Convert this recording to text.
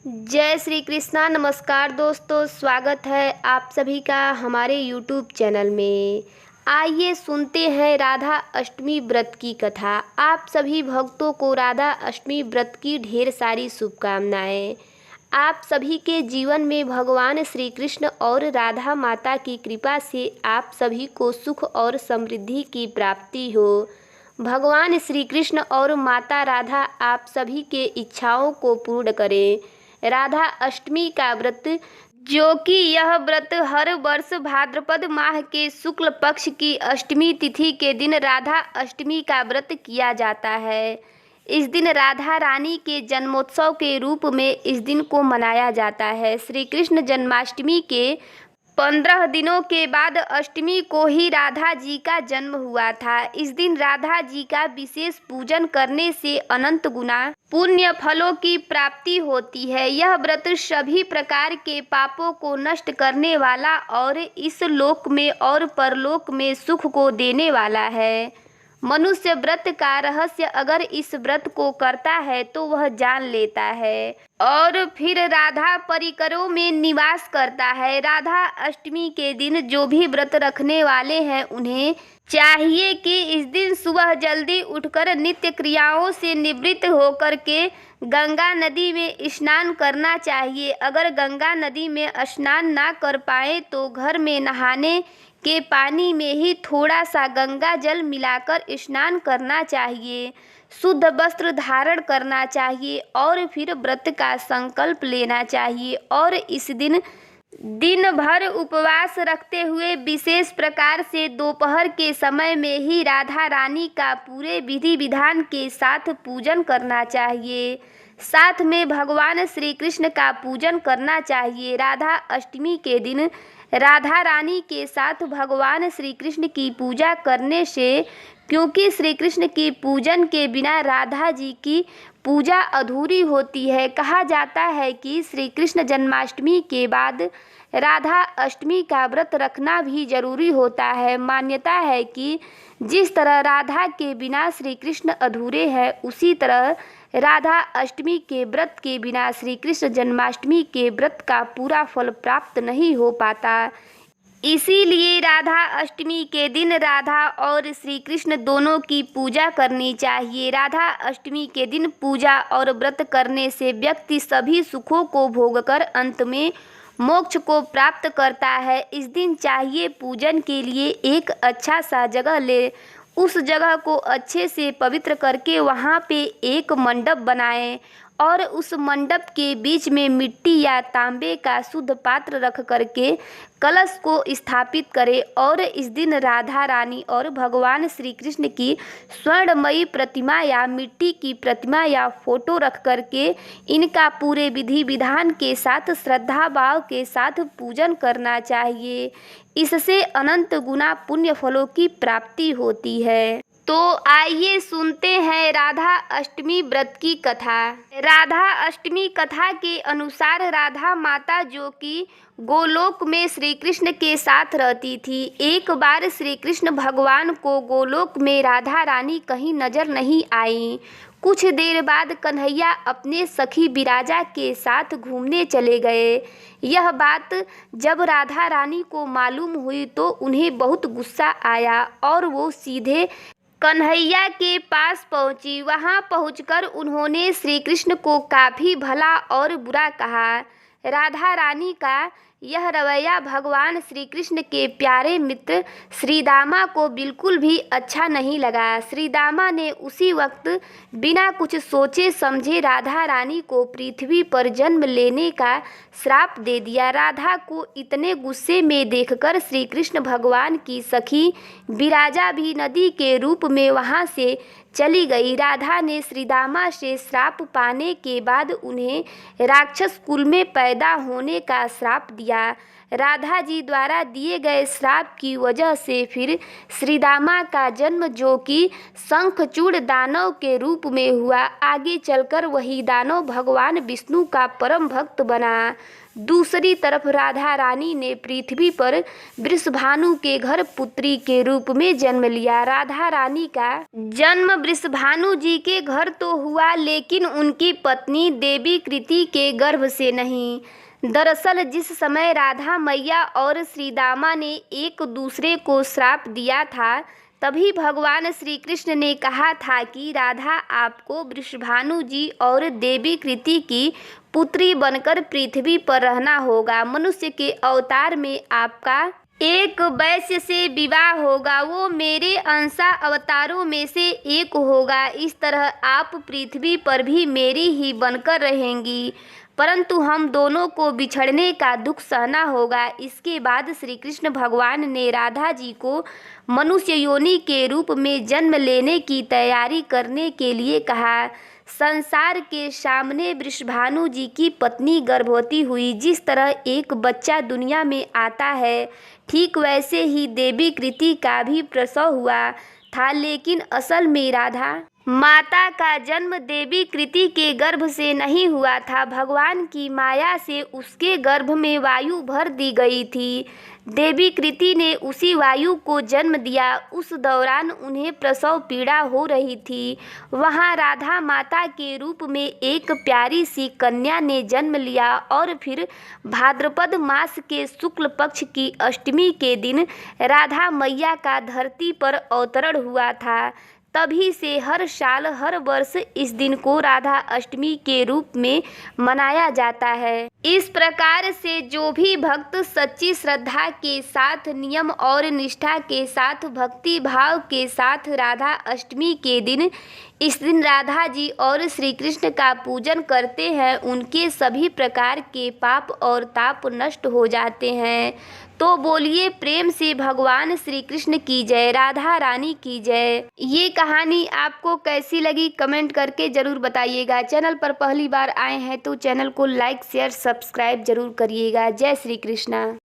जय श्री कृष्णा। नमस्कार दोस्तों, स्वागत है आप सभी का हमारे YouTube चैनल में। आइए सुनते हैं राधा अष्टमी व्रत की कथा। आप सभी भक्तों को राधा अष्टमी व्रत की ढेर सारी शुभकामनाएं। आप सभी के जीवन में भगवान श्री कृष्ण और राधा माता की कृपा से आप सभी को सुख और समृद्धि की प्राप्ति हो। भगवान श्री कृष्ण और माता राधा आप सभी के इच्छाओं को पूर्ण करें। राधा अष्टमी का व्रत, जो कि यह व्रत हर वर्ष भाद्रपद माह के शुक्ल पक्ष की अष्टमी तिथि के दिन राधा अष्टमी का व्रत किया जाता है। इस दिन राधा रानी के जन्मोत्सव के रूप में इस दिन को मनाया जाता है। श्री कृष्ण जन्माष्टमी के 15 दिनों के बाद अष्टमी को ही राधा जी का जन्म हुआ था। इस दिन राधा जी का विशेष पूजन करने से अनंत गुना पुण्य फलों की प्राप्ति होती है। यह व्रत सभी प्रकार के पापों को नष्ट करने वाला और इस लोक में और परलोक में सुख को देने वाला है। मनुष्य व्रत का रहस्य अगर इस व्रत को करता है तो वह जान लेता है और फिर राधा परिकरों में निवास करता है। राधा अष्टमी के दिन जो भी व्रत रखने वाले हैं उन्हें चाहिए कि इस दिन सुबह जल्दी उठकर नित्य क्रियाओं से निवृत्त होकर के गंगा नदी में स्नान करना चाहिए। अगर गंगा नदी में स्नान ना कर पाए तो घर में नहाने के पानी में ही थोड़ा सा गंगा जल मिलाकर स्नान करना चाहिए। शुद्ध वस्त्र धारण करना चाहिए और फिर व्रत का संकल्प लेना चाहिए और इस दिन भर उपवास रखते हुए विशेष प्रकार से दोपहर के समय में ही राधा रानी का पूरे विधि विधान के साथ पूजन करना चाहिए। साथ में भगवान श्री कृष्ण का पूजन करना चाहिए। राधा अष्टमी के दिन राधा रानी के साथ भगवान श्री कृष्ण की पूजा करने से, क्योंकि श्री कृष्ण की पूजन के बिना राधा जी की पूजा अधूरी होती है। कहा जाता है कि श्री कृष्ण जन्माष्टमी के बाद राधा अष्टमी का व्रत रखना भी जरूरी होता है। मान्यता है कि जिस तरह राधा के बिना श्री कृष्ण अधूरे हैं, उसी तरह राधा अष्टमी के व्रत के बिना श्री कृष्ण जन्माष्टमी के व्रत का पूरा फल प्राप्त नहीं हो पाता। इसीलिए राधा अष्टमी के दिन राधा और श्री कृष्ण दोनों की पूजा करनी चाहिए। राधा अष्टमी के दिन पूजा और व्रत करने से व्यक्ति सभी सुखों को भोगकर अंत में मोक्ष को प्राप्त करता है। इस दिन चाहिए पूजन के लिए एक अच्छा सा जगह ले, उस जगह को अच्छे से पवित्र करके वहाँ पे एक मंडप बनाएं और उस मंडप के बीच में मिट्टी या तांबे का शुद्ध पात्र रख करके कलश को स्थापित करें और इस दिन राधा रानी और भगवान श्री कृष्ण की स्वर्णमयी प्रतिमा या मिट्टी की प्रतिमा या फोटो रख करके इनका पूरे विधि विधान के साथ श्रद्धा भाव के साथ पूजन करना चाहिए। इससे अनंत गुना पुण्य फलों की प्राप्ति होती है। तो आइए सुनते हैं राधा अष्टमी व्रत की कथा। राधा अष्टमी कथा के अनुसार राधा माता, जो कि गोलोक में श्री कृष्ण के साथ रहती थी, एक बार श्री कृष्ण भगवान को गोलोक में राधा रानी कहीं नजर नहीं आई। कुछ देर बाद कन्हैया अपने सखी विराजा के साथ घूमने चले गए। यह बात जब राधा रानी को मालूम हुई तो उन्हें बहुत गुस्सा आया और वो सीधे कन्हैया के पास पहुंची। वहां पहुंचकर उन्होंने श्री कृष्ण को काफ़ी भला और बुरा कहा। राधा रानी का यह रवैया भगवान श्री कृष्ण के प्यारे मित्र श्रीदामा को बिल्कुल भी अच्छा नहीं लगा। श्रीदामा ने उसी वक्त बिना कुछ सोचे समझे राधा रानी को पृथ्वी पर जन्म लेने का श्राप दे दिया। राधा को इतने गुस्से में देखकर श्री कृष्ण भगवान की सखी विराजा भी नदी के रूप में वहां से चली गई। राधा ने श्रीदामा से श्राप पाने के बाद उन्हें राक्षस कुल में पैदा होने का श्राप दिया। राधा जी द्वारा दिए गए श्राप की वजह से फिर श्रीदामा का जन्म, जो कि शंखचूड़ दानव के रूप में हुआ, आगे चलकर वही दानव भगवान विष्णु का परम भक्त बना, दूसरी तरफ राधा रानी ने पृथ्वी पर वृषभानु के घर पुत्री के रूप में जन्म लिया। राधा रानी का जन्म वृषभानु जी के घर तो हुआ, लेकिन उनकी पत्नी देवी कृति के गर्भ से नहीं। दरअसल जिस समय राधा मैया और श्री दामा ने एक दूसरे को श्राप दिया था, तभी भगवान श्री कृष्ण ने कहा था कि राधा आपको वृषभानु जी और देवी कृति की पुत्री बनकर पृथ्वी पर रहना होगा। मनुष्य के अवतार में आपका एक वैश्य से विवाह होगा, वो मेरे अंशा अवतारों में से एक होगा। इस तरह आप पृथ्वी पर भी मेरी ही बनकर रहेंगी, परंतु हम दोनों को बिछड़ने का दुख सहना होगा। इसके बाद श्री कृष्ण भगवान ने राधा जी को मनुष्य योनि के रूप में जन्म लेने की तैयारी करने के लिए कहा। संसार के सामने वृषभानु जी की पत्नी गर्भवती हुई। जिस तरह एक बच्चा दुनिया में आता है, ठीक वैसे ही देवी कृति का भी प्रसव हुआ था, लेकिन असल में राधा माता का जन्म देवी कृति के गर्भ से नहीं हुआ था। भगवान की माया से उसके गर्भ में वायु भर दी गई थी। देवी कृति ने उसी वायु को जन्म दिया। उस दौरान उन्हें प्रसव पीड़ा हो रही थी। वहाँ राधा माता के रूप में एक प्यारी सी कन्या ने जन्म लिया और फिर भाद्रपद मास के शुक्ल पक्ष की अष्टमी के दिन राधा मैया का धरती पर अवतरण हुआ था। तभी से हर साल हर वर्ष इस दिन को राधा अष्टमी के रूप में मनाया जाता है। इस प्रकार से जो भी भक्त सच्ची श्रद्धा के साथ, नियम और निष्ठा के साथ, भक्ति भाव के साथ राधा अष्टमी के दिन इस दिन राधा जी और श्री कृष्ण का पूजन करते हैं, उनके सभी प्रकार के पाप और ताप नष्ट हो जाते हैं। तो बोलिए प्रेम से भगवान श्री कृष्ण की जय, राधा रानी की जय। ये कहानी आपको कैसी लगी कमेंट करके ज़रूर बताइएगा। चैनल पर पहली बार आए हैं तो चैनल को लाइक शेयर सब्सक्राइब जरूर करिएगा। जय श्री कृष्णा।